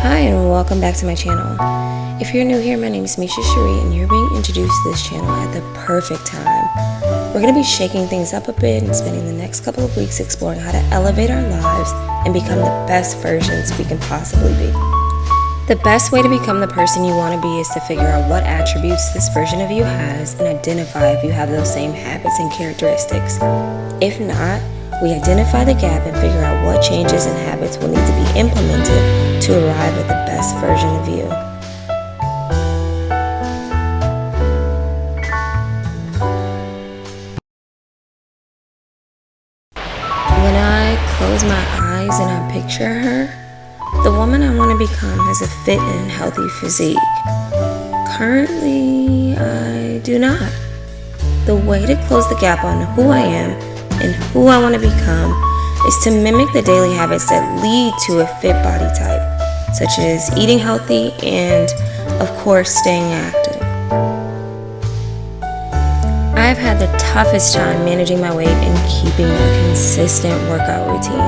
Hi and welcome back to my channel. If you're new here, my name is TheMeshaBrand and you're being introduced to this channel at the perfect time. We're going to be shaking things up a bit and spending the next couple of weeks exploring how to elevate our lives and become the best versions we can possibly be. The best way to become the person you want to be is to figure out what attributes this version of you has and identify if you have those same habits and characteristics. If not, we identify the gap and figure out what changes and habits will need to be implemented to arrive at the best version of you. When I close my eyes and I picture her, the woman I want to become has a fit and healthy physique. Currently, I do not. The way to close the gap on who I am and who I want to become is to mimic the daily habits that lead to a fit body type, such as eating healthy and, of course, staying active. I've had the toughest time managing my weight and keeping a consistent workout routine.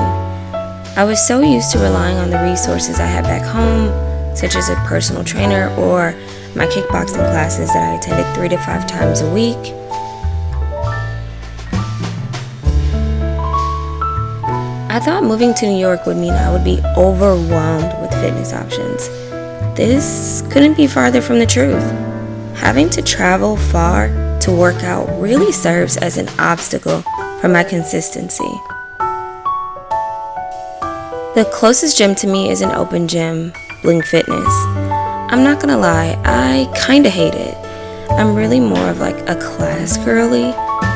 I was so used to relying on the resources I had back home, such as a personal trainer or my kickboxing classes that I attended 3 to 5 times a week. I thought moving to New York would mean I would be overwhelmed with fitness options. This couldn't be farther from the truth. Having to travel far to work out really serves as an obstacle for my consistency. The closest gym to me is an open gym, Bling Fitness. I'm not gonna lie, I kinda hate it. I'm really more of like a class girly,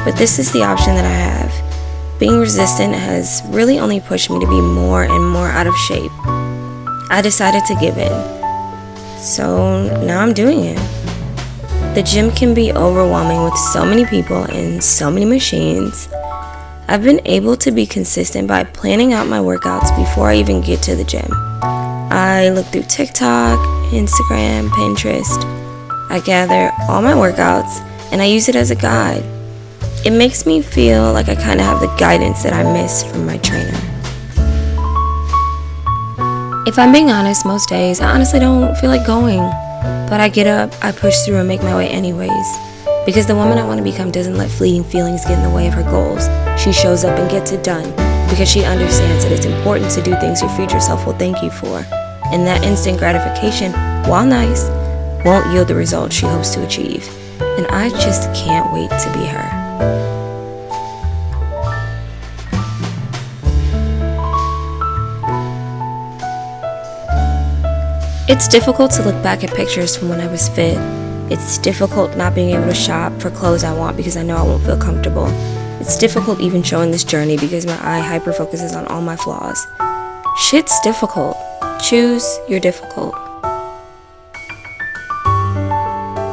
but this is the option that I have. Being resistant has really only pushed me to be more and more out of shape. I decided to give in. So now I'm doing it. The gym can be overwhelming with so many people and so many machines. I've been able to be consistent by planning out my workouts before I even get to the gym. I look through TikTok, Instagram, Pinterest. I gather all my workouts and I use it as a guide. It makes me feel like I kind of have the guidance that I miss from my trainer. If I'm being honest, most days I honestly don't feel like going. But I get up, I push through and make my way anyways. Because the woman I want to become doesn't let fleeting feelings get in the way of her goals. She shows up and gets it done because she understands that it's important to do things your future self will thank you for. And that instant gratification, while nice, won't yield the results she hopes to achieve. And I just can't wait to be her. It's difficult to look back at pictures from when I was fit. It's difficult not being able to shop for clothes I want because I know I won't feel comfortable. It's difficult even showing this journey because my eye hyper-focuses on all my flaws. Shit's difficult. Choose your difficult.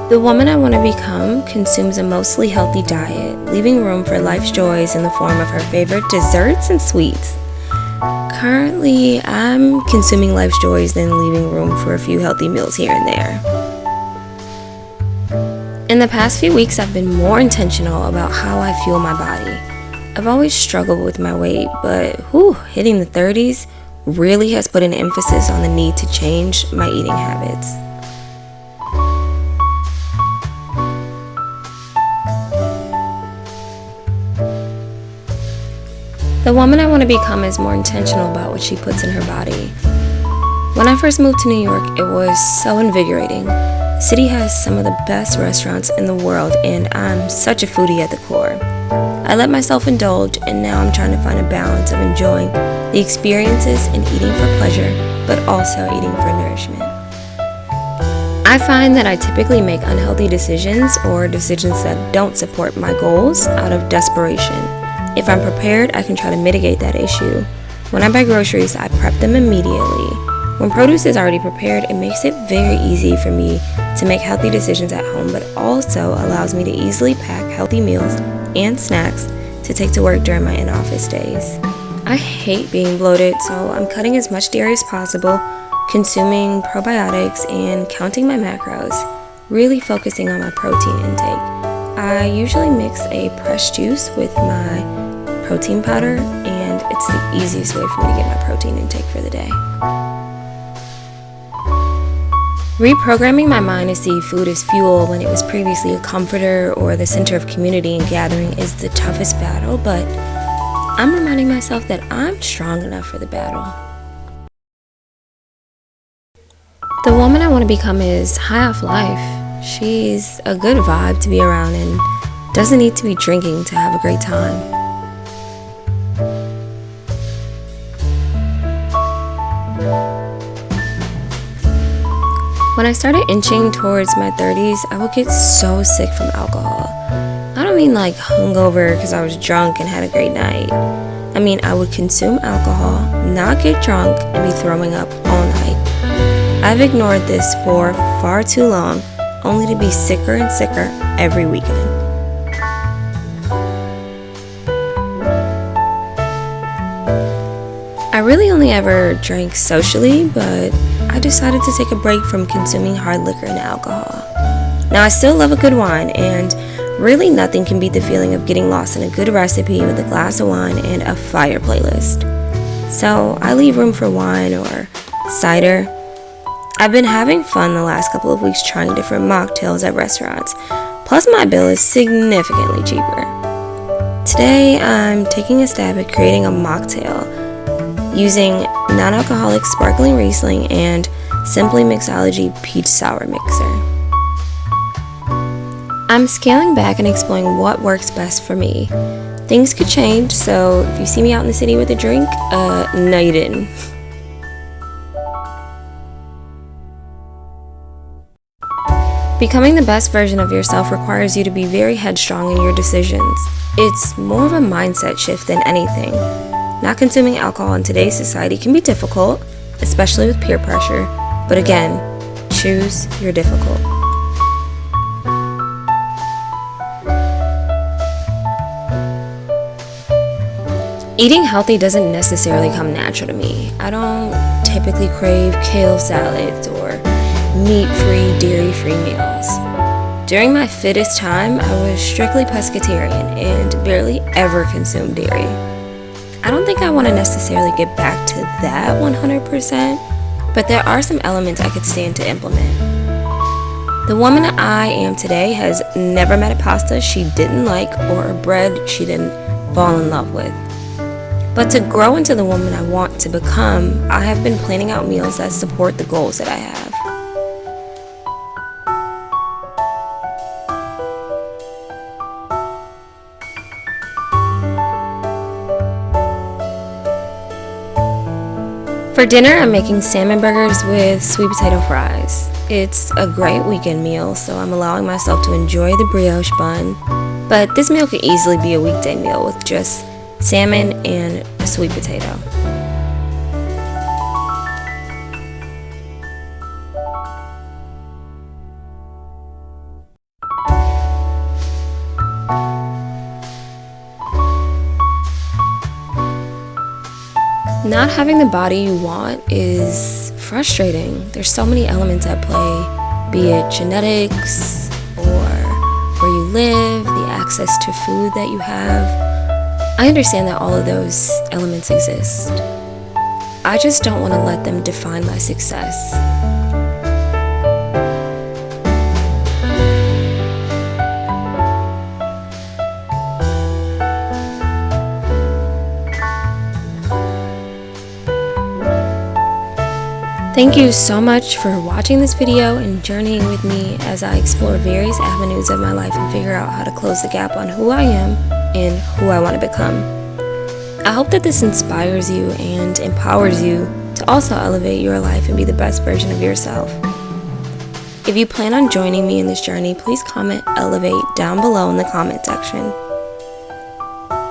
The woman I want to become consumes a mostly healthy diet, leaving room for life's joys in the form of her favorite desserts and sweets. Currently, I'm consuming life's joys, then leaving room for a few healthy meals here and there. In the past few weeks, I've been more intentional about how I fuel my body. I've always struggled with my weight, but hitting the 30s really has put an emphasis on the need to change my eating habits. The woman I want to become is more intentional about what she puts in her body. When I first moved to New York, it was so invigorating. The city has some of the best restaurants in the world, and I'm such a foodie at the core. I let myself indulge, and now I'm trying to find a balance of enjoying the experiences and eating for pleasure, but also eating for nourishment. I find that I typically make unhealthy decisions or decisions that don't support my goals out of desperation. If I'm prepared, I can try to mitigate that issue. When I buy groceries, I prep them immediately. When produce is already prepared, it makes it very easy for me to make healthy decisions at home, but also allows me to easily pack healthy meals and snacks to take to work during my in-office days. I hate being bloated, so I'm cutting as much dairy as possible, consuming probiotics, and counting my macros, really focusing on my protein intake. I usually mix a pressed juice with my protein powder, and it's the easiest way for me to get my protein intake for the day. Reprogramming my mind to see food as fuel when it was previously a comforter or the center of community and gathering is the toughest battle, but I'm reminding myself that I'm strong enough for the battle. The woman I want to become is high off life. She's a good vibe to be around and doesn't need to be drinking to have a great time. When I started inching towards my 30s, I would get so sick from alcohol. I don't mean like hungover because I was drunk and had a great night. I mean I would consume alcohol, not get drunk, and be throwing up all night. I've ignored this for far too long, only to be sicker and sicker every weekend. I really only ever drank socially, but I decided to take a break from consuming hard liquor and alcohol. Now I still love a good wine, and really nothing can beat the feeling of getting lost in a good recipe with a glass of wine and a fire playlist. So I leave room for wine or cider. I've been having fun the last couple of weeks trying different mocktails at restaurants, plus my bill is significantly cheaper. Today I'm taking a stab at creating a mocktail using non-alcoholic sparkling Riesling and Simply Mixology Peach Sour Mixer. I'm scaling back and exploring what works best for me. Things could change, so if you see me out in the city with a drink, no you didn't. Becoming the best version of yourself requires you to be very headstrong in your decisions. It's more of a mindset shift than anything. Not consuming alcohol in today's society can be difficult, especially with peer pressure, but again, choose your difficult. Eating healthy doesn't necessarily come natural to me. I don't typically crave kale salads or meat-free, dairy-free meals. During my fittest time, I was strictly pescatarian and barely ever consumed dairy. I don't think I want to necessarily get back to that 100%, but there are some elements I could stand to implement. The woman I am today has never met a pasta she didn't like or a bread she didn't fall in love with. But to grow into the woman I want to become, I have been planning out meals that support the goals that I have. For dinner, I'm making salmon burgers with sweet potato fries. It's a great weekend meal, so I'm allowing myself to enjoy the brioche bun. But this meal could easily be a weekday meal with just salmon and a sweet potato. Not having the body you want is frustrating. There's so many elements at play, be it genetics or where you live, the access to food that you have. I understand that all of those elements exist. I just don't want to let them define my success. Thank you so much for watching this video and journeying with me as I explore various avenues of my life and figure out how to close the gap on who I am and who I want to become. I hope that this inspires you and empowers you to also elevate your life and be the best version of yourself. If you plan on joining me in this journey, please comment Elevate down below in the comment section.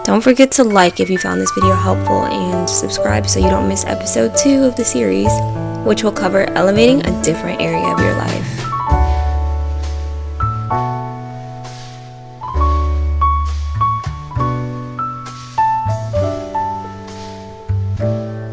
Don't forget to like if you found this video helpful and subscribe so you don't miss episode 2 of the series, which will cover elevating a different area of your life.